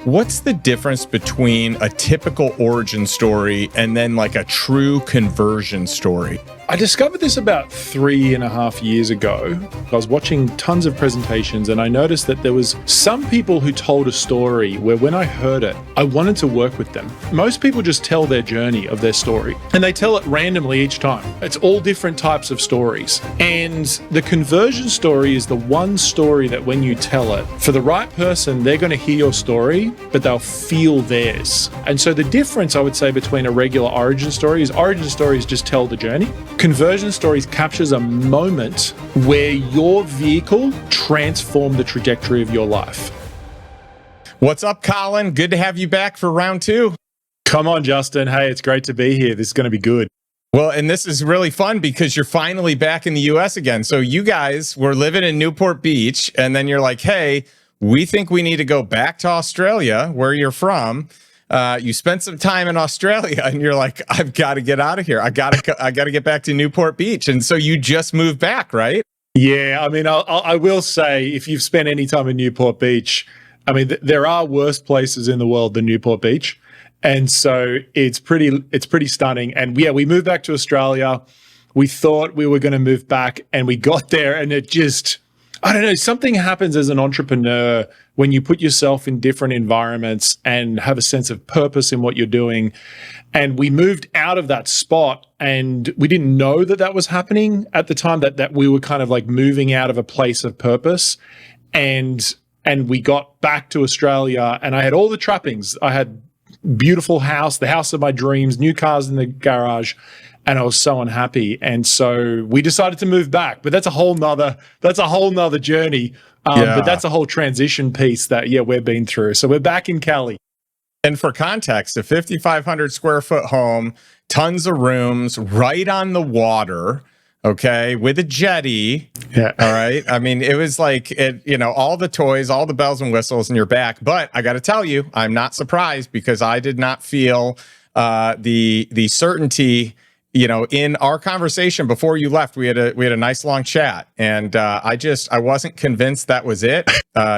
what's the difference between a typical origin story and then like a true conversion story? I discovered this about 3.5 years ago. I was watching tons of presentations and I noticed that there was some people who told a story where when I heard it, I wanted to work with them. Most people just tell their journey of their story and they tell it randomly each time. It's all different types of stories. And the conversion story is the one story that when you tell it, for the right person, they're going to hear your story, but they'll feel theirs. And so the difference I would say between a regular origin stories just tell the journey. Conversion stories captures a moment where your vehicle transformed the trajectory of your life. What's up, Colin? Good to have you back for round 2. Come on, Justin. Hey, it's great to be here. This is going to be good. Well, and this is really fun because you're finally back in the US again. So you guys were living in Newport Beach, and then you're like, hey, we think we need to go back to Australia, where you're from. You spent some time in Australia and you're like, I've got to get out of here. I got to get back to Newport Beach. And so you just moved back, right? Yeah. I mean, I will say if you've spent any time in Newport Beach, I mean, there are worse places in the world than Newport Beach. And so it's pretty stunning. And yeah, we moved back to Australia. We thought we were going to move back and we got there and it just, I don't know, something happens as an entrepreneur when you put yourself in different environments and have a sense of purpose in what you're doing. And we moved out of that spot and we didn't know that that was happening at the time, that we were kind of like moving out of a place of purpose. And we got back to Australia and I had all the trappings. I had beautiful house, the house of my dreams, new cars in the garage. And I was so unhappy. And so we decided to move back, but that's a whole nother journey. But that's a whole transition piece that, we've been through. So we're back in Cali. And for context, a 5,500 square foot home, tons of rooms, right on the water, okay, with a jetty. Yeah. All right. I mean, it was like, all the toys, all the bells and whistles, and you're back. But I got to tell you, I'm not surprised because I did not feel the certainty. In our conversation before you left, we had a nice long chat, and I wasn't convinced that was it.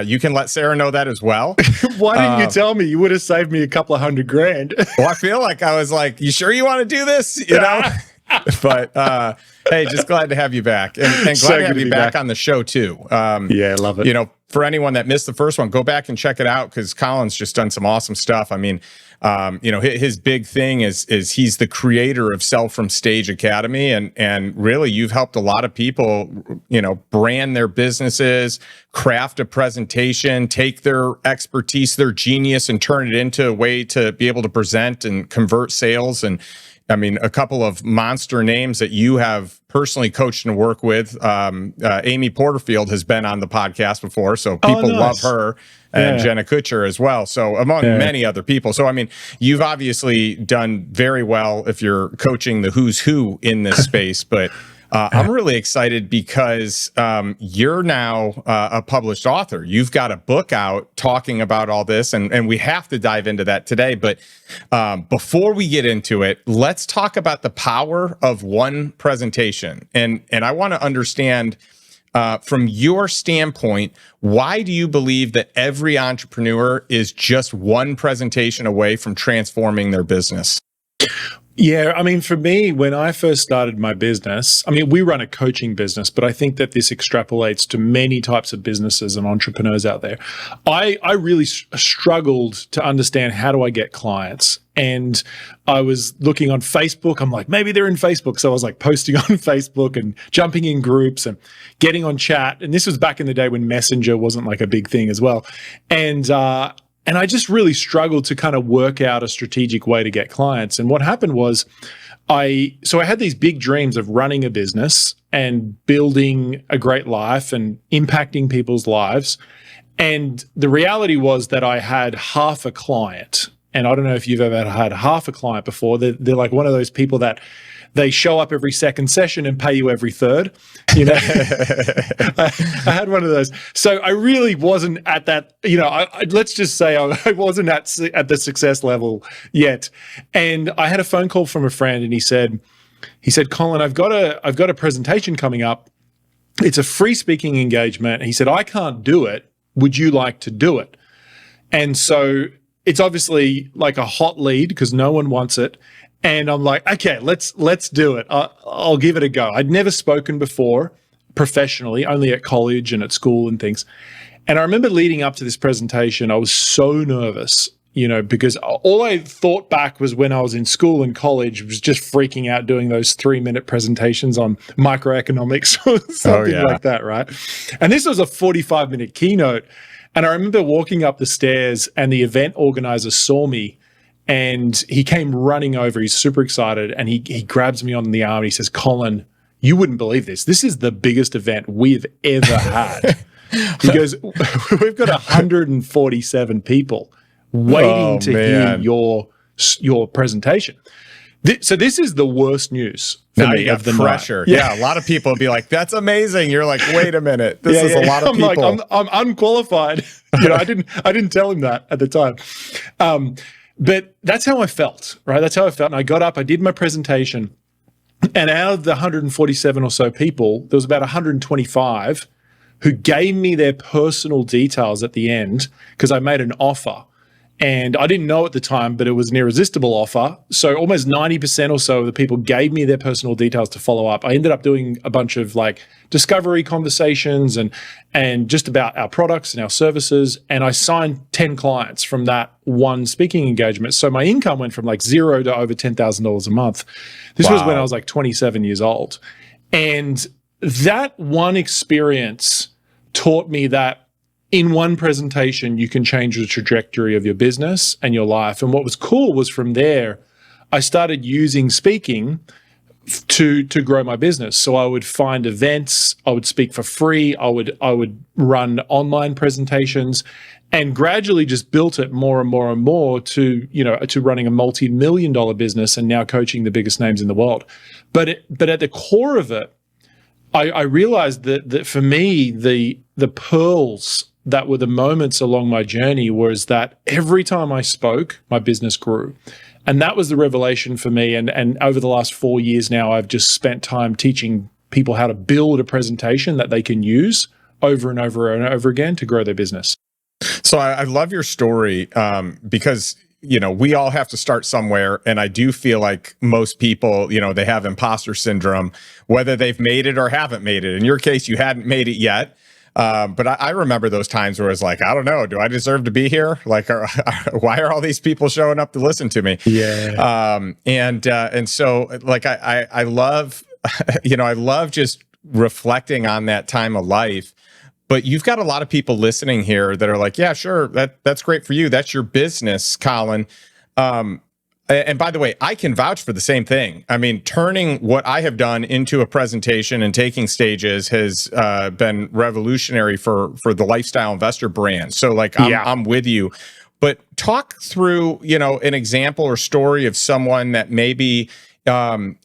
You can let Sarah know that as well. Why didn't you tell me? You would have saved me a couple of $100,000. Well, I feel like I was like, "You sure you want to do this?" You know. But hey, just glad to have you back, and glad to have you back on the show too. Yeah, I love it. For anyone that missed the first one, go back and check it out because Colin's just done some awesome stuff. I mean, his big thing is he's the creator of Sell From Stage Academy, and really you've helped a lot of people, brand their businesses, craft a presentation, take their expertise, their genius, and turn it into a way to be able to present and convert sales. And I mean, a couple of monster names that you have personally coached and worked with. Amy Porterfield has been on the podcast before, so people love her, and Jenna Kutcher as well. So among many other people. So, I mean, you've obviously done very well if you're coaching the who's who in this space, but I'm really excited because you're now a published author. You've got a book out talking about all this, and we have to dive into that today. But before we get into it, let's talk about the power of one presentation. And I want to understand from your standpoint, why do you believe that every entrepreneur is just one presentation away from transforming their business? Yeah, I mean, for me, when I first started my business, I mean, we run a coaching business, but I think that this extrapolates to many types of businesses and entrepreneurs out there. I really struggled to understand, how do I get clients? And I was looking on Facebook. I'm like, maybe they're in Facebook. So I was like posting on Facebook and jumping in groups and getting on chat. And this was back in the day when Messenger wasn't like a big thing as well. And I just really struggled to kind of work out a strategic way to get clients. And what happened was I had these big dreams of running a business and building a great life and impacting people's lives. And the reality was that I had half a client. And I don't know if you've ever had half a client before. They're like one of those people that they show up every second session and pay you every third. I had one of those. So I really wasn't at that, let's just say I wasn't at the success level yet. And I had a phone call from a friend and he said, Colin, I've got a presentation coming up. It's a free speaking engagement. He said, I can't do it. Would you like to do it? And so it's obviously like a hot lead because no one wants it. And I'm like, okay, let's do it. I'll give it a go. I'd never spoken before professionally, only at college and at school and things. And I remember leading up to this presentation, I was so nervous, because all I thought back was when I was in school and college, was just freaking out doing those 3-minute presentations on microeconomics or something like that, right? And this was a 45-minute keynote. And I remember walking up the stairs and the event organizer saw me and he came running over. He's super excited. And he grabs me on the arm and he says, "Colin, you wouldn't believe this. This is the biggest event we've ever had." He goes, "We've got 147 people waiting to hear your presentation." So this is the worst news for me of the pressure. night. Yeah, a lot of people would be like, "That's amazing." You're like, "Wait a minute, this is a lot of people." I'm like, I'm unqualified. I didn't tell him that at the time, but that's how I felt. Right, that's how I felt. And I got up, I did my presentation, and out of the 147 or so people, there was about 125 who gave me their personal details at the end because I made an offer. And I didn't know at the time, but it was an irresistible offer. So almost 90% or so of the people gave me their personal details to follow up. I ended up doing a bunch of like discovery conversations and just about our products and our services. And I signed 10 clients from that one speaking engagement. So my income went from like $0 to over $10,000 a month. This was when I was like 27 years old. And that one experience taught me that in one presentation, you can change the trajectory of your business and your life. And what was cool was from there, I started using speaking to grow my business. So I would find events, I would speak for free, I would run online presentations, and gradually just built it more and more and more to running a multi-million-dollar business and now coaching the biggest names in the world. But at the core of it, I realized that for me, the pearls that were the moments along my journey was that every time I spoke, my business grew. And that was the revelation for me. And over the last 4 years now, I've just spent time teaching people how to build a presentation that they can use over and over and over again to grow their business. So I love your story because we all have to start somewhere. And I do feel like most people, they have imposter syndrome, whether they've made it or haven't made it. In your case, you hadn't made it yet. But I remember those times where it's like, I don't know, do I deserve to be here? Like, why are all these people showing up to listen to me? Yeah. And so like, I love, I love just reflecting on that time of life. But you've got a lot of people listening here that are like, yeah, sure, that's great for you. That's your business, Colin. And by the way, I can vouch for the same thing. I mean, turning what I have done into a presentation and taking stages has been revolutionary for the lifestyle investor brand. So like, I'm with you. But talk through, an example or story of someone that maybe they're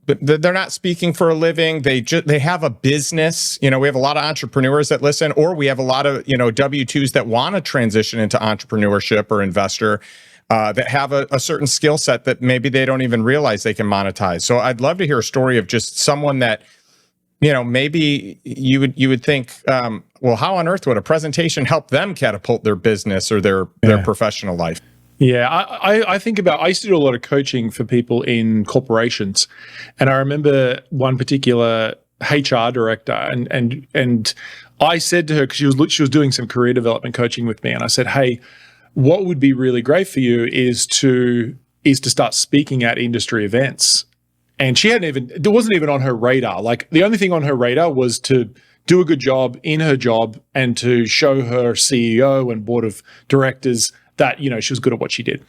not speaking for a living. They have a business. We have a lot of entrepreneurs that listen, or we have a lot of, W-2s that want to transition into entrepreneurship or investor. That have a certain skill set that maybe they don't even realize they can monetize. So I'd love to hear a story of just someone that, maybe you would think, well, how on earth would a presentation help them catapult their business or their professional life? Yeah, I think I used to do a lot of coaching for people in corporations. And I remember one particular HR director and I said to her, because she was doing some career development coaching with me, and I said, hey, what would be really great for you is to start speaking at industry events. And it wasn't even on her radar. Like the only thing on her radar was to do a good job in her job and to show her CEO and board of directors that, she was good at what she did.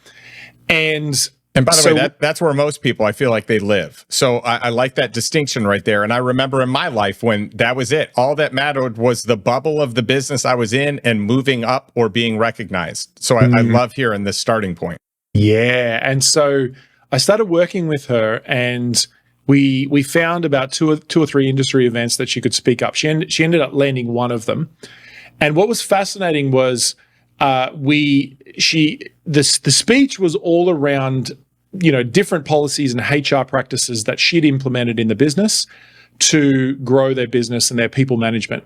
And by the way, that's where most people, I feel like they live. So I like that distinction right there. And I remember in my life when that was it. All that mattered was the bubble of the business I was in and moving up or being recognized. So I love hearing this starting point. Yeah. And so I started working with her and we found about two or three industry events that she could speak up. She ended up landing one of them. And what was fascinating was the speech was all around different policies and HR practices that she'd implemented in the business to grow their business and their people management.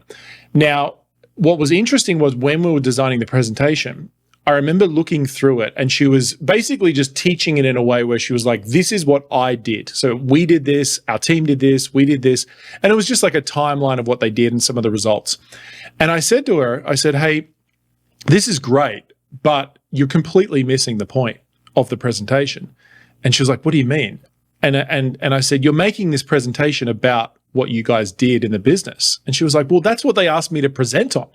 Now, what was interesting was when we were designing the presentation, I remember looking through it, and she was basically just teaching it in a way where she was like, this is what I did. So we did this, our team did this, we did this. And it was just like a timeline of what they did and some of the results. And I said to her, I said, hey, this is great, but you're completely missing the point of the presentation. And she was like, what do you mean? And I said, you're making this presentation about what you guys did in the business. And she was like, well, that's what they asked me to present on.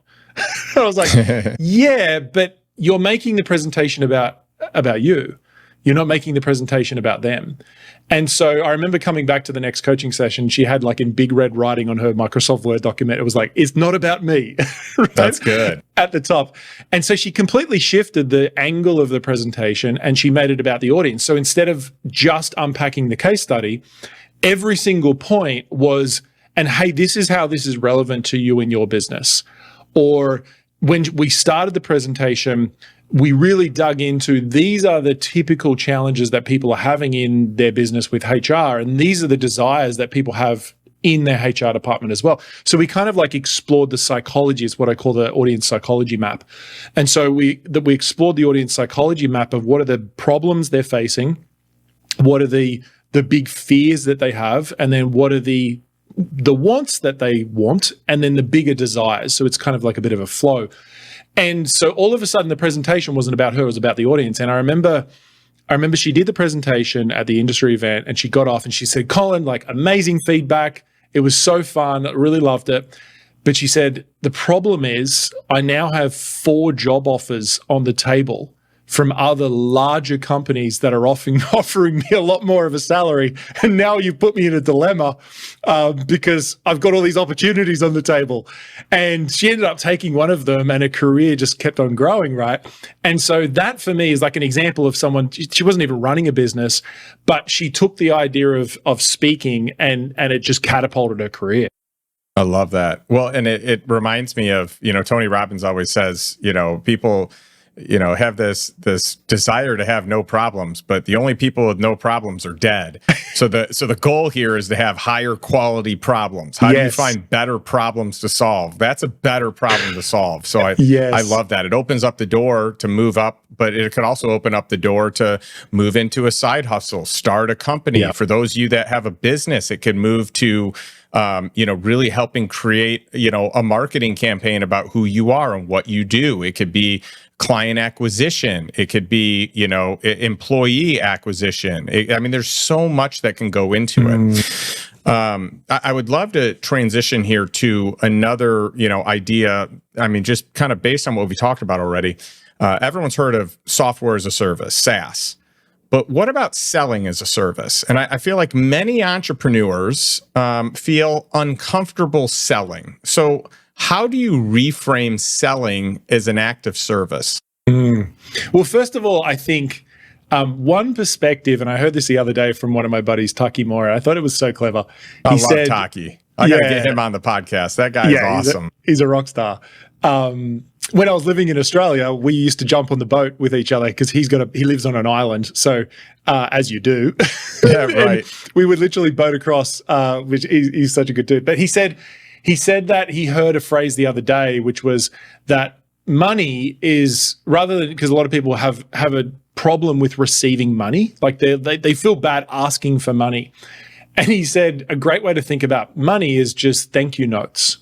I was like, yeah, but you're making the presentation about you. You're not making the presentation about them. And so I remember coming back to the next coaching session, she had like in big red writing on her Microsoft Word document, it was like, it's not about me. Right? That's good. At the top. And so she completely shifted the angle of the presentation and she made it about the audience. So instead of just unpacking the case study, every single point was, and hey, this is how this is relevant to you and your business. Or when we started the presentation, we really dug into these are the typical challenges that people are having in their business with HR, and these are the desires that people have in their HR department as well. So we kind of like explored the psychology, is what I call the audience psychology map. And so we explored the audience psychology map of what are the problems they're facing, what are the big fears that they have, and then what are the wants that they want, and then the bigger desires. So it's kind of like a bit of a flow. And so all of a sudden the presentation wasn't about her, it was about the audience. And I remember she did the presentation at the industry event and she got off and she said, Colin, like amazing feedback. It was so fun. I really loved it. But she said, the problem is I now have 4 job offers on the table from other larger companies that are offering me a lot more of a salary. And now you've put me in a dilemma because I've got all these opportunities on the table. And she ended up taking one of them and her career just kept on growing, right? And so that for me is like an example of someone, she wasn't even running a business, but she took the idea of speaking and it just catapulted her career. I love that. Well, and it reminds me of, Tony Robbins always says, people have this desire to have no problems, but the only people with no problems are dead. So the goal here is to have higher quality problems. How do you find better problems to solve? That's a better problem to solve. So I love that. It opens up the door to move up, but it could also open up the door to move into a side hustle, start a company. Yep. For those of you that have a business, it could move to really helping create, a marketing campaign about who you are and what you do. It could be client acquisition. It could be, employee acquisition. There's so much that can go into it. I would love to transition here to another, idea. Just kind of based on what we talked about already. Everyone's heard of software as a service, SaaS. But what about selling as a service? And I feel like many entrepreneurs feel uncomfortable selling. So how do you reframe selling as an act of service? Well, first of all, I think one perspective, and I heard this the other day from one of my buddies, Taki Mora. I thought it was so clever. I love Taki. I got to get him on the podcast. That guy is awesome. He's a rock star. When I was living in Australia, we used to jump on the boat with each other because he lives on an island. So as you do, yeah, right. We would literally boat across, which he's such a good dude. But he said that he heard a phrase the other day, which was that money is, rather than, because a lot of people have a problem with receiving money, like they feel bad asking for money. And he said a great way to think about money is just thank you notes.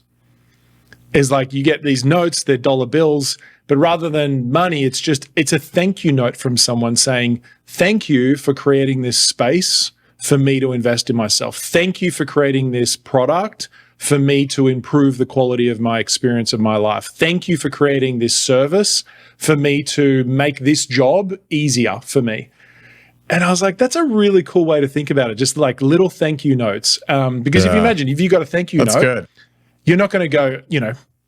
Is like you get these notes, they're dollar bills, but rather than money, it's a thank you note from someone saying, thank you for creating this space for me to invest in myself. Thank you for creating this product for me to improve the quality of my experience of my life. Thank you for creating this service for me to make this job easier for me. And I was like, that's a really cool way to think about it. Just like little thank you notes. Because if you imagine, if you got a thank you note, good. You're not going to go,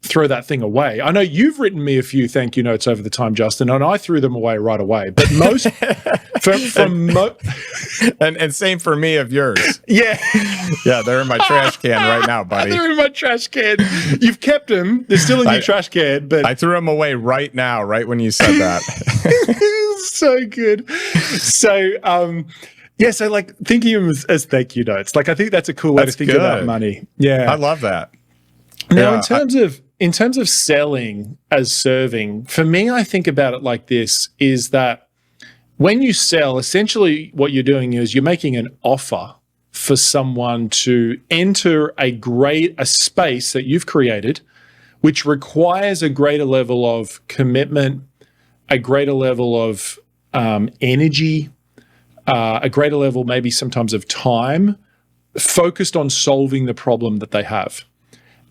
throw that thing away. I know you've written me a few thank you notes over the time, Justin, and I threw them away right away. But most and same for me of yours. Yeah. Yeah, they're in my trash can right now, buddy. They're in my trash can. You've kept them. They're still in your trash can, but I threw them away right now, right when you said that. So good. So so like thinking of them as thank you notes. Like I think that's a cool way to think about money. Yeah. I love that. Now, in terms in terms of selling as serving, for me, I think about it like this, is that when you sell, essentially what you're doing is you're making an offer for someone to enter a space that you've created, which requires a greater level of commitment, a greater level of energy, a greater level maybe sometimes of time, focused on solving the problem that they have.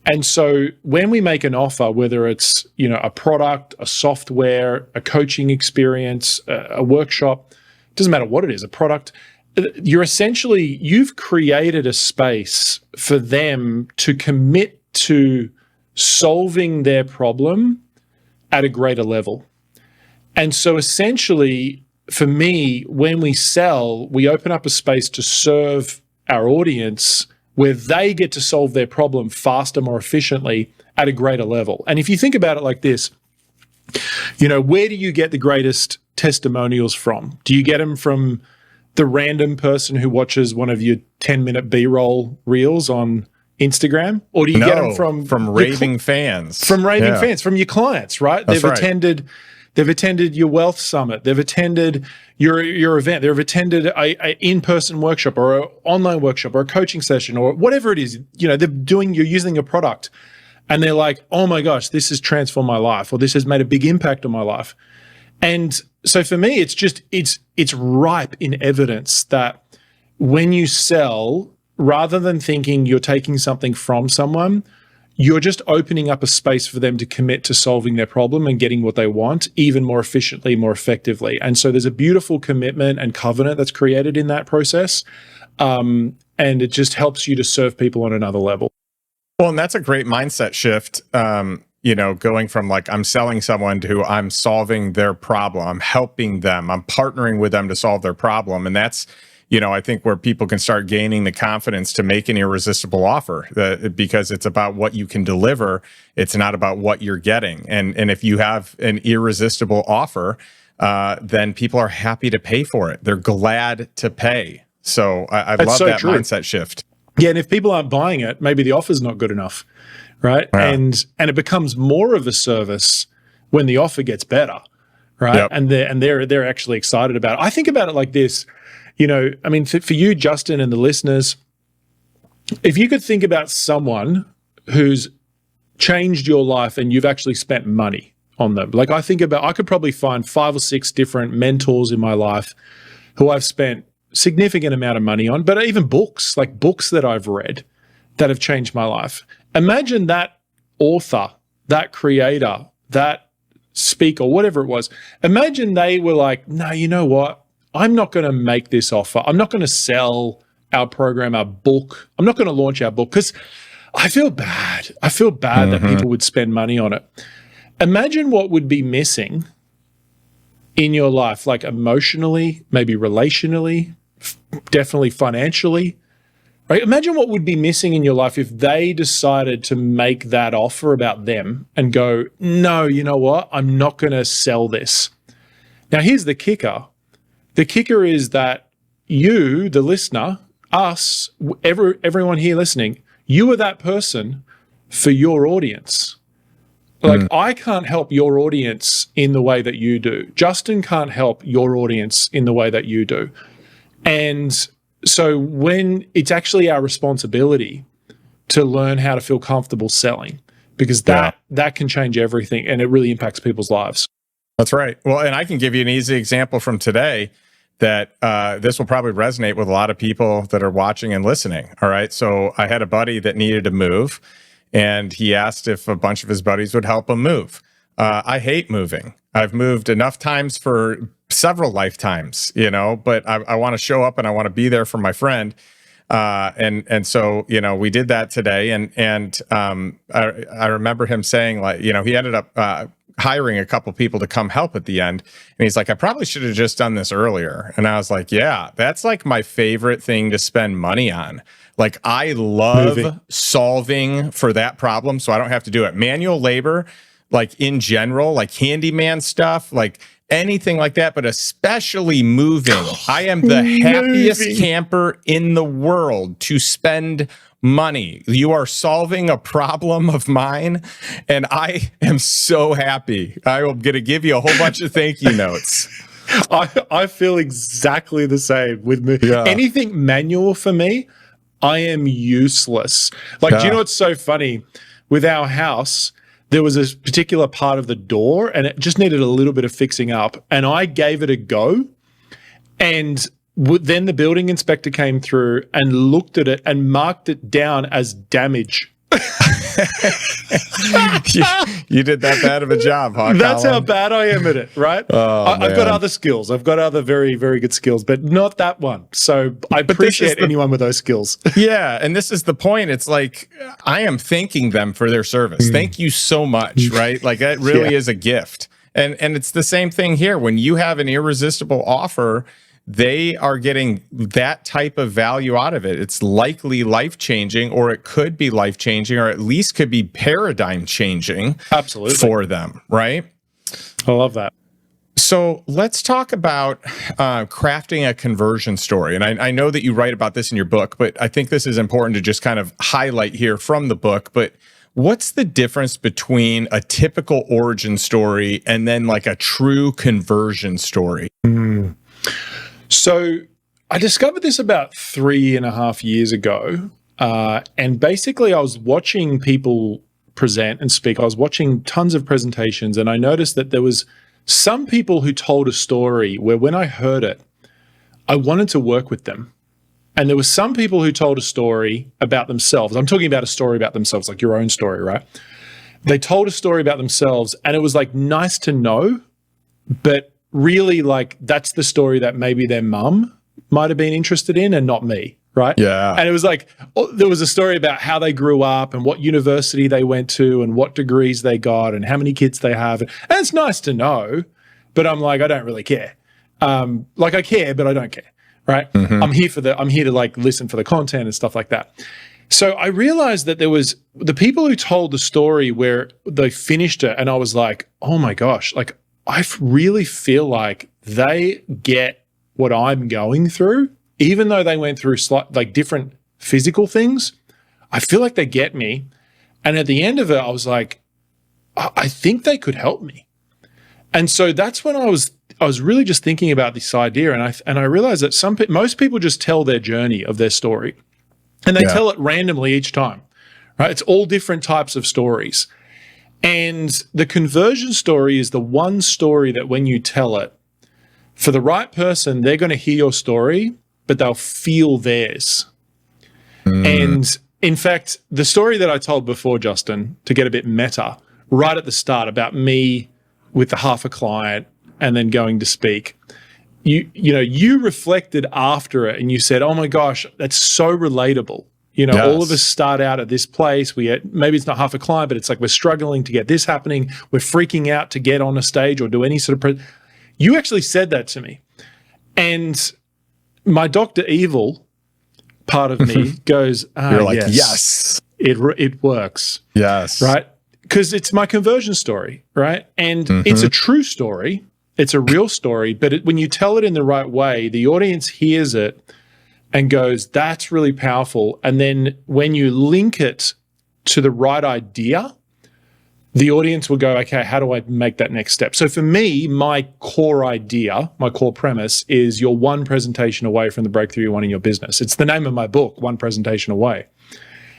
And so when we make an offer, whether it's, a product, a software, a coaching experience, a workshop, doesn't matter what it is, a product, you've created a space for them to commit to solving their problem at a greater level. And so essentially, for me, when we sell, we open up a space to serve our audience where they get to solve their problem faster, more efficiently at a greater level. And if you think about it like this, where do you get the greatest testimonials from? Do you get them from the random person who watches one of your 10-minute B-roll reels on Instagram? Or do you get them from raving fans? From raving fans, from your clients, right? That's right. They've attended your wealth summit. They've attended your event. They've attended a in-person workshop or an online workshop or a coaching session or whatever it is. You're using a product, and they're like, "Oh my gosh, this has transformed my life," or "This has made a big impact on my life." And so for me, it's ripe in evidence that when you sell, rather than thinking you're taking something from someone, you're just opening up a space for them to commit to solving their problem and getting what they want even more efficiently, more effectively. And so there's a beautiful commitment and covenant that's created in that process. And it just helps you to serve people on another level. Well, and that's a great mindset shift, going from like, I'm selling someone to I'm solving their problem, I'm helping them, I'm partnering with them to solve their problem. And that's, I think where people can start gaining the confidence to make an irresistible offer, because it's about what you can deliver. It's not about what you're getting. And if you have an irresistible offer, then people are happy to pay for it. They're glad to pay. So I love that true. Mindset shift. Yeah, and if people aren't buying it, maybe the offer's not good enough, right? Yeah. And it becomes more of a service when the offer gets better, right? Yep. And they're actually excited about it. I think about it like this. For you, Justin, and the listeners, if you could think about someone who's changed your life and you've actually spent money on them. Like I could probably find 5 or 6 different mentors in my life who I've spent significant amount of money on, but even books that I've read that have changed my life. Imagine that author, that creator, that speaker, whatever it was. Imagine they were like, no, you know what? I'm not going to make this offer. I'm not going to sell our program, our book. I'm not going to launch our book because I feel bad. I feel bad that people would spend money on it. Imagine what would be missing in your life, like emotionally, maybe relationally, definitely financially, right? Imagine what would be missing in your life if they decided to make that offer about them and go, no, you know what? I'm not going to sell this. Now, here's the kicker. The kicker is that you, the listener, us, everyone here listening, you are that person for your audience. Like, I can't help your audience in the way that you do. Justin can't help your audience in the way that you do. And so when it's actually our responsibility to learn how to feel comfortable selling, because that can change everything and it really impacts people's lives. That's right. Well, and I can give you an easy example from today that this will probably resonate with a lot of people that are watching and listening. All right. So I had a buddy that needed to move, and he asked if a bunch of his buddies would help him move. I hate moving. I've moved enough times for several lifetimes, but I want to show up and I want to be there for my friend. And so, we did that today. And I remember him saying, like, he ended up hiring a couple people to come help at the end. And he's like, I probably should have just done this earlier. And I was like, yeah, that's like my favorite thing to spend money on. Like, I love solving for that problem, so I don't have to do it. Manual labor, like in general, like handyman stuff, like anything like that, but especially moving. I am the happiest camper in the world to spend money. You are solving a problem of mine, and I am so happy. I'm going to give you a whole bunch of thank you notes. I feel exactly the same with me. Yeah. Anything manual for me, I am useless. Like, do you know what's so funny? With our house, there was a particular part of the door and it just needed a little bit of fixing up. And I gave it a go. And then the building inspector came through and looked at it and marked it down as damage. You did that bad of a job, huh? That's Colin? how bad I am at it, right? I've got other skills. I've got other very, very good skills, but not that one. So I appreciate anyone with those skills. Yeah, and this is the point. It's like, I am thanking them for their service. Thank you so much, right? Like, that really is a gift. And it's the same thing here. When you have an irresistible offer, they are getting that type of value out of it. It's likely life-changing, or it could be life-changing, or at least could be paradigm-changing. Absolutely. For them, right? I love that. So let's talk about crafting a conversion story. And I know that you write about this in your book, but I think this is important to just kind of highlight here from the book. But what's the difference between a typical origin story and then like a true conversion story? So I discovered this about 3.5 years ago. And basically I was watching people present and speak. I was watching tons of presentations, and I noticed that there was some people who told a story where when I heard it, I wanted to work with them. And there were some people who told a story about themselves. I'm talking about a story about themselves, like your own story, right? They told a story about themselves, and it was like nice to know, but really like that's the story that maybe their mum might have been interested in and not me, right? Yeah. And it was like, there was a story about how they grew up and what university they went to and what degrees they got and how many kids they have. And it's nice to know, but I'm like, I don't really care. Like I care, but I don't care, right? Mm-hmm. I'm here to like listen for the content and stuff like that. So I realized that there was the people who told the story where they finished it, and I was like, oh my gosh, like I really feel like they get what I'm going through, even though they went through like different physical things. I feel like they get me. And at the end of it, I was like, I think they could help me. And so that's when I was really just thinking about this idea. And I realized that most people just tell their journey of their story, and they tell it randomly each time, right? It's all different types of stories. And the conversion story is the one story that when you tell it, for the right person, they're going to hear your story, but they'll feel theirs. And in fact, the story that I told before, Justin, to get a bit meta, right at the start about me with the half a client and then going to speak, you reflected after it and you said, oh my gosh, that's so relatable. All of us start out at this place. Maybe it's not half a client, but it's like we're struggling to get this happening. We're freaking out to get on a stage or do any sort of You actually said that to me. And my Dr. Evil part of me goes, you're like, yes. It works. Yes. Right? Because it's my conversion story, right? And it's a true story. It's a real story. But when you tell it in the right way, the audience hears it and goes, that's really powerful. And then when you link it to the right idea, the audience will go, okay, how do I make that next step? So for me, my core idea, my core premise is you're one presentation away from the breakthrough you want in your business. It's the name of my book, One Presentation Away.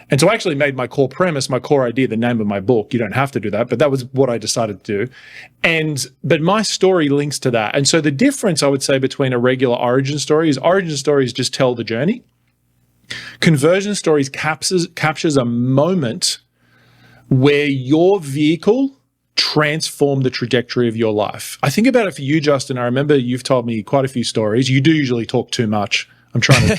And so I actually made my core premise, my core idea, the name of my book. You don't have to do that, but that was what I decided to do. But my story links to that. And so the difference I would say between a regular origin story is origin stories just tell the journey. Conversion stories captures a moment where your vehicle transformed the trajectory of your life. I think about it for you, Justin. I remember you've told me quite a few stories. You do usually talk too much. I'm trying to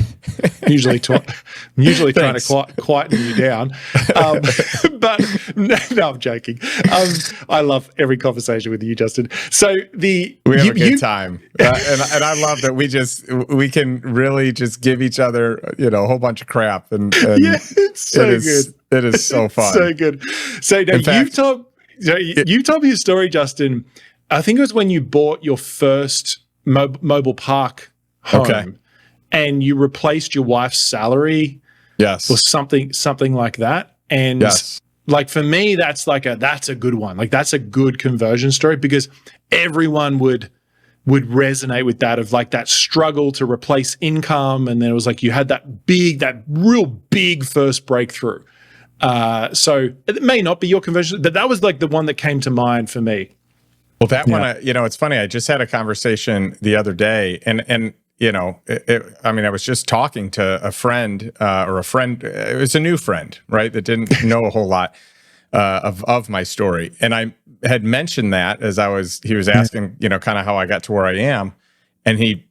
trying to quieten you down. But no, I'm joking. I love every conversation with you, Justin. So we have a good time. And I love that we can really just give each other, a whole bunch of crap. And yeah, it's so good. It is so fun. So good. So now you've told me a story, Justin. I think it was when you bought your first mobile park home. Okay. And you replaced your wife's salary Yes. or something like that. And yes. like for me, that's a good one. Like that's a good conversion story because everyone would resonate with that, of like that struggle to replace income. And then it was like you had that real big first breakthrough. So it may not be your conversion, but that was like the one that came to mind for me. Well, that one, it's funny. I just had a conversation the other day, and I was just talking to a friend, it was a new friend, right, that didn't know a whole lot of my story. And I had mentioned that he was asking, kind of how I got to where I am. And he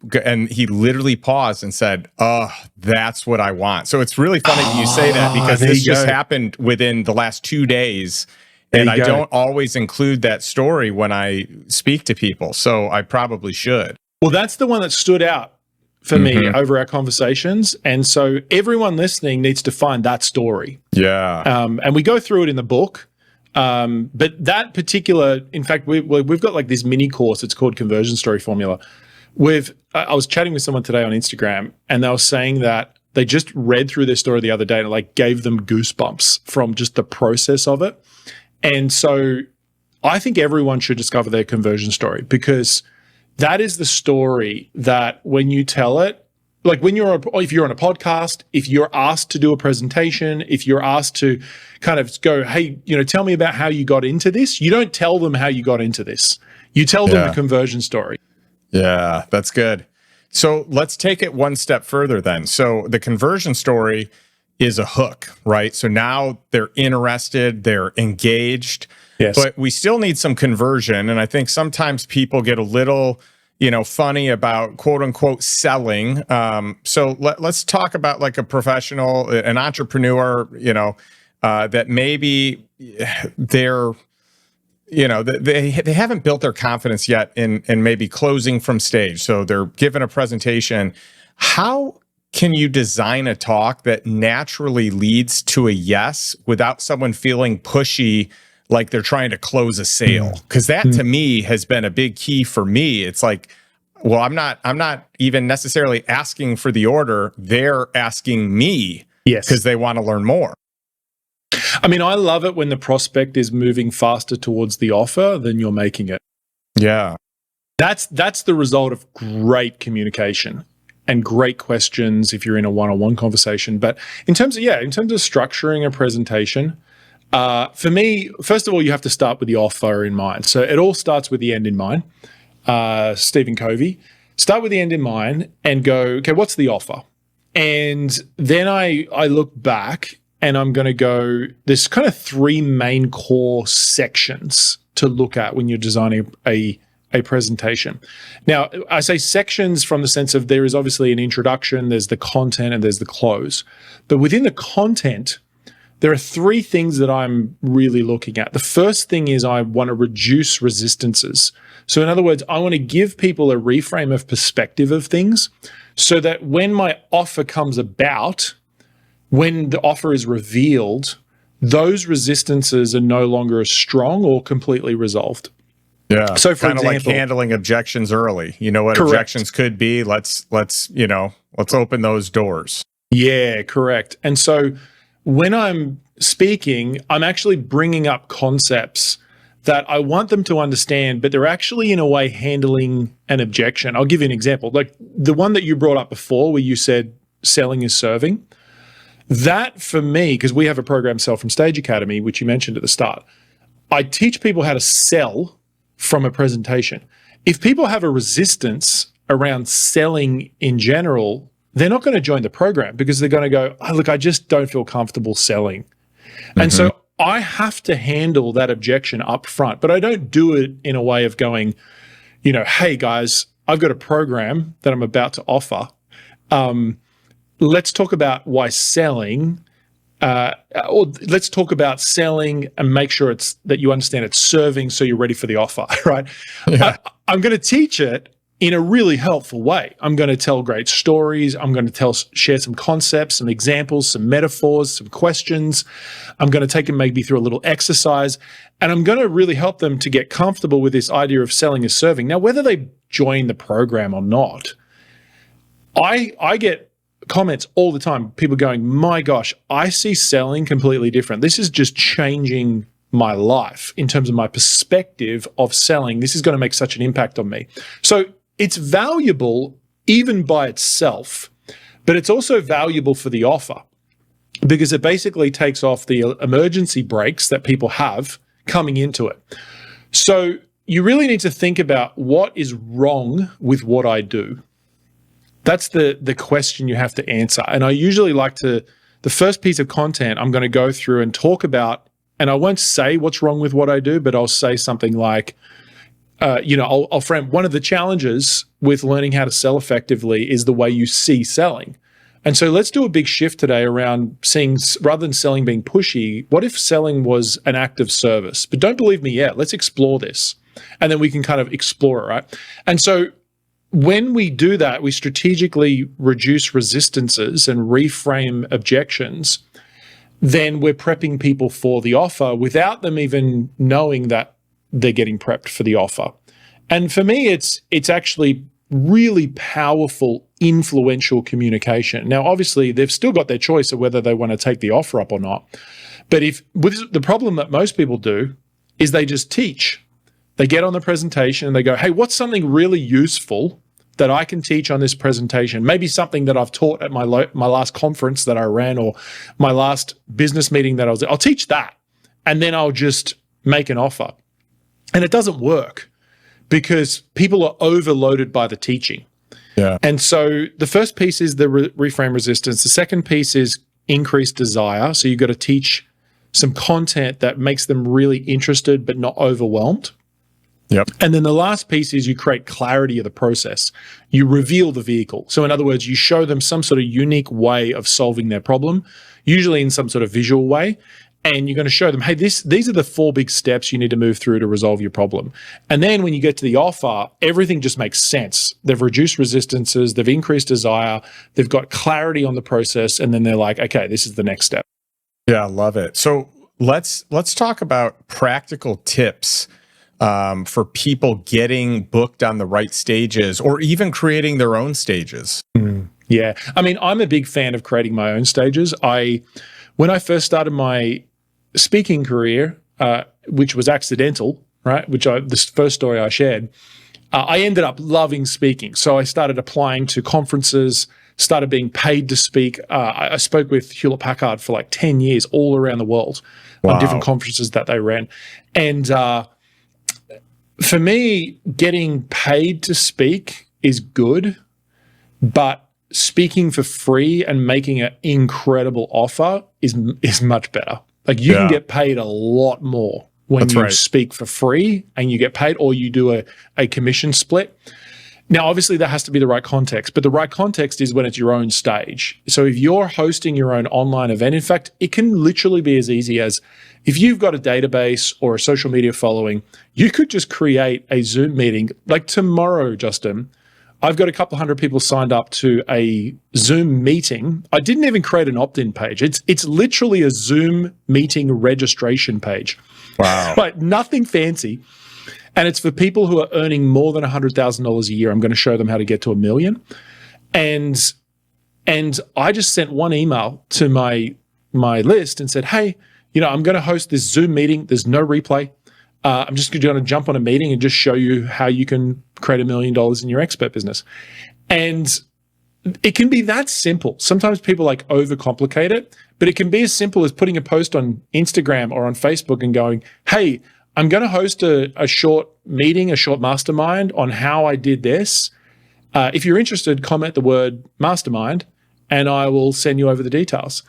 literally paused and said, "Oh, that's what I want." So it's really funny that you say that, because this just happened within the last 2 days. And I don't always include that story when I speak to people. So I probably should. Well, that's the one that stood out for me over our conversations. And so everyone listening needs to find that story. Yeah. And we go through it in the book. But that particular, in fact, we've got like this mini course. It's called Conversion Story Formula. I was chatting with someone today on Instagram, and they were saying that they just read through their story the other day and it like gave them goosebumps from just the process of it. And so I think everyone should discover their conversion story, because that is the story that when you tell it, like if you're on a podcast, if you're asked to do a presentation, if you're asked to kind of go, hey, tell me about how you got into this. You don't tell them how you got into this. You tell them the conversion story. Yeah, that's good. So let's take it one step further then. So the conversion story is a hook, right? So now they're interested, they're engaged, but we still need some conversion. And I think sometimes people get a little, funny about quote unquote selling. So let's talk about like a professional, an entrepreneur, that maybe they're, they haven't built their confidence yet in maybe closing from stage. So they're given a presentation. How can you design a talk that naturally leads to a yes without someone feeling pushy, like they're trying to close a sale? Because that to me has been a big key for me. It's like, well, I'm not even necessarily asking for the order. They're asking me because they want to learn more. I mean, I love it when the prospect is moving faster towards the offer than you're making it. Yeah. That's the result of great communication and great questions if you're in a one-on-one conversation. But in terms of structuring a presentation, for me, first of all, you have to start with the offer in mind. So it all starts with the end in mind. Stephen Covey, start with the end in mind and go, okay, what's the offer? And then I look back and I'm going to go, there's kind of three main core sections to look at when you're designing a presentation. Now, I say sections from the sense of there is obviously an introduction, there's the content, and there's the close. But within the content, there are three things that I'm really looking at. The first thing is I want to reduce resistances. So in other words, I want to give people a reframe of perspective of things so that when my offer comes about, when the offer is revealed, those resistances are no longer as strong or completely resolved. Yeah. So for example, like handling objections early. You know what objections could be? Let's open those doors. Yeah, correct. And so when I'm speaking, I'm actually bringing up concepts that I want them to understand, but they're actually in a way handling an objection. I'll give you an example. Like the one that you brought up before where you said selling is serving. That for me, because we have a program, Sell from Stage Academy, which you mentioned at the start, I teach people how to sell from a presentation. If people have a resistance around selling in general, they're not going to join the program because they're going to go, oh, look, I just don't feel comfortable selling. And so I have to handle that objection up front, but I don't do it in a way of going, hey guys, I've got a program that I'm about to offer. Let's talk about why selling, or let's talk about selling and make sure it's that you understand it's serving so you're ready for the offer, right? Yeah. I'm going to teach it in a really helpful way. I'm going to tell great stories. I'm going to share some concepts, some examples, some metaphors, some questions. I'm going to take them maybe through a little exercise, and I'm going to really help them to get comfortable with this idea of selling as serving. Now, whether they join the program or not, I get comments all the time, people going, my gosh, I see selling completely different. This is just changing my life in terms of my perspective of selling. This is going to make such an impact on me. So it's valuable even by itself, but it's also valuable for the offer because it basically takes off the emergency brakes that people have coming into it. So you really need to think about what is wrong with what I do. That's the question you have to answer. And I usually like to, the first piece of content I'm going to go through and talk about, and I won't say what's wrong with what I do, but I'll say something like, I'll frame one of the challenges with learning how to sell effectively is the way you see selling. And so let's do a big shift today around seeing, rather than selling being pushy, what if selling was an act of service? But don't believe me yet. Let's explore this. And then we can kind of explore it, right? And so when we do that, we strategically reduce resistances and reframe objections, then we're prepping people for the offer without them even knowing that they're getting prepped for the offer. And for me, it's actually really powerful, influential communication. Now, obviously, they've still got their choice of whether they want to take the offer up or not. But the problem that most people do is they just teach. They get on the presentation and they go, hey, what's something really useful that I can teach on this presentation? Maybe something that I've taught at my last conference that I ran or my last business meeting that I was at. I'll teach that. And then I'll just make an offer. And it doesn't work because people are overloaded by the teaching. Yeah. And so the first piece is the reframe resistance. The second piece is increased desire. So you've got to teach some content that makes them really interested but not overwhelmed. Yep. And then the last piece is you create clarity of the process. You reveal the vehicle. So in other words, you show them some sort of unique way of solving their problem, usually in some sort of visual way. And you're going to show them, hey, these are the 4 big steps you need to move through to resolve your problem. And then when you get to the offer, everything just makes sense. They've reduced resistances, they've increased desire, they've got clarity on the process, and then they're like, okay, this is the next step. Yeah, I love it. So let's talk about practical tips for people getting booked on the right stages or even creating their own stages. Yeah. I mean, I'm a big fan of creating my own stages. When I first started my speaking career, which was accidental, right? This first story I shared, I ended up loving speaking. So I started applying to conferences, started being paid to speak. I spoke with Hewlett-Packard for like 10 years all around the world on different conferences that they ran. And for me, getting paid to speak is good, but speaking for free and making an incredible offer is much better. Like you can get paid a lot more when you speak for free and you get paid, or you do a commission split. Now, obviously that has to be the right context, but the right context is when it's your own stage. So if you're hosting your own online event, in fact, it can literally be as easy as if you've got a database or a social media following, you could just create a Zoom meeting. Like tomorrow, Justin, I've got a couple hundred people signed up to a Zoom meeting. I didn't even create an opt-in page. It's literally a Zoom meeting registration page. Wow. Like nothing fancy. And it's for people who are earning more than $100,000 a year. I'm going to show them how to get to $1 million. And I just sent one email to my list and said, hey, I'm going to host this Zoom meeting. There's no replay. I'm just going to jump on a meeting and just show you how you can create $1 million in your expert business. And it can be that simple. Sometimes people overcomplicate it, but it can be as simple as putting a post on Instagram or on Facebook and going, hey, I'm going to host a short meeting, a short mastermind on how I did this. If you're interested, comment the word mastermind and I will send you over the details.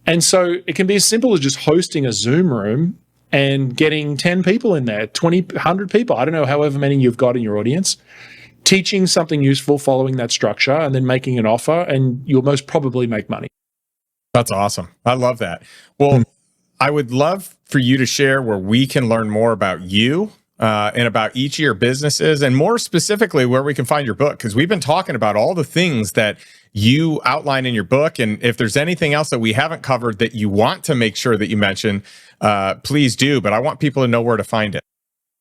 And so it can be as simple as just hosting a Zoom room and getting 10 people in there, 20, 100 people. I don't know, however many you've got in your audience, teaching something useful, following that structure, and then making an offer, and you'll most probably make money. That's awesome. I love that. Well, I would love for you to share where we can learn more about you and about each of your businesses, and more specifically where we can find your book, because we've been talking about all the things that you outline in your book. And if there's anything else that we haven't covered that you want to make sure that you mention, please do. But I want people to know where to find it.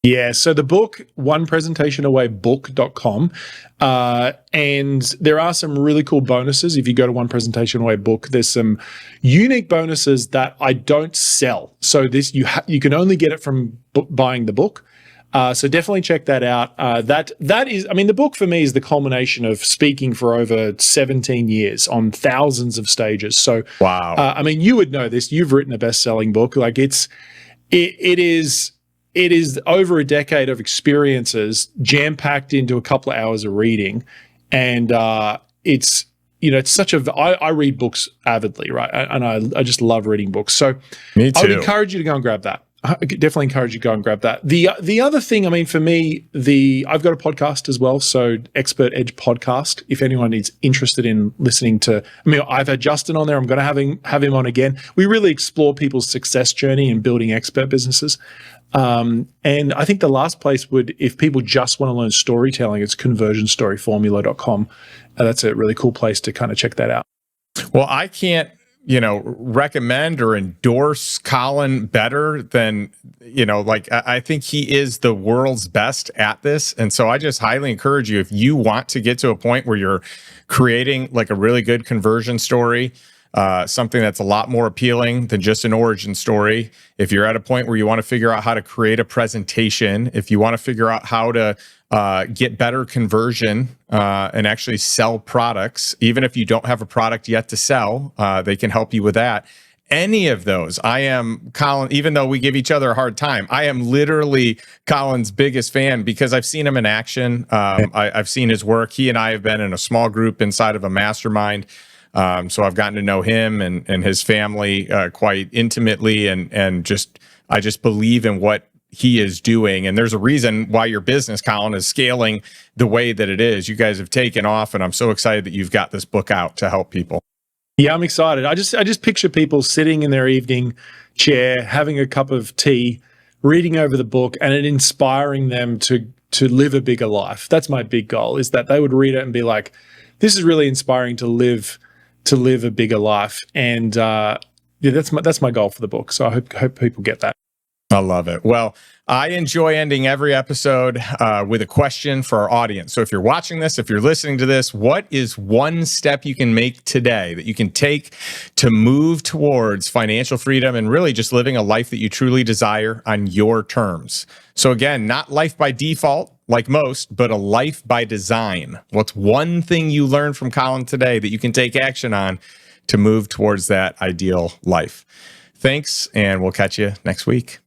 Yeah, so the book, onepresentationawaybook.com, and there are some really cool bonuses. If you go to One Presentation Away Book, there's some unique bonuses that I don't sell. So this you can only get it from buying the book. So definitely check that out. That is, I mean, the book for me is the culmination of speaking for over 17 years on thousands of stages. So wow, I mean, you would know this. You've written a best-selling book. Like it is over a decade of experiences jam-packed into a couple of hours of reading. And it's such I read books avidly, right? And I just love reading books. So me too. I would encourage you to go and grab that. I definitely encourage you to go and grab that. The other thing, I mean, for me, I've got a podcast as well, so Expert Edge Podcast. If anyone is interested in listening to, I mean, I've had Justin on there. I'm going to have him on again. We really explore people's success journey in building expert businesses. And I think the last place if people just want to learn storytelling, it's conversionstoryformula.com. That's a really cool place to kind of check that out. Well, I can't, recommend or endorse Colin better than, I think he is the world's best at this. And so I just highly encourage you, if you want to get to a point where you're creating like a really good conversion story, something that's a lot more appealing than just an origin story. If you're at a point where you want to figure out how to create a presentation, if you want to figure out how to get better conversion and actually sell products, even if you don't have a product yet to sell, they can help you with that. Any of those, I am Colin, even though we give each other a hard time, I am literally Colin's biggest fan because I've seen him in action. I've seen his work. He and I have been in a small group inside of a mastermind. So I've gotten to know him and his family quite intimately, and I just believe in what he is doing. And there's a reason why your business, Colin, is scaling the way that it is. You guys have taken off, and I'm so excited that you've got this book out to help people. Yeah, I'm excited. I just picture people sitting in their evening chair, having a cup of tea, reading over the book, and it inspiring them to live a bigger life. That's my big goal, is that they would read it and be like, this is really inspiring to live a bigger life. And that's my goal for the book. So I hope people get that. I love it. Well, I enjoy ending every episode with a question for our audience. So if you're watching this, if you're listening to this, what is one step you can make today that you can take to move towards financial freedom and really just living a life that you truly desire on your terms? So again, not life by default like most, but a life by design. What's one thing you learned from Colin today that you can take action on to move towards that ideal life? Thanks, and we'll catch you next week.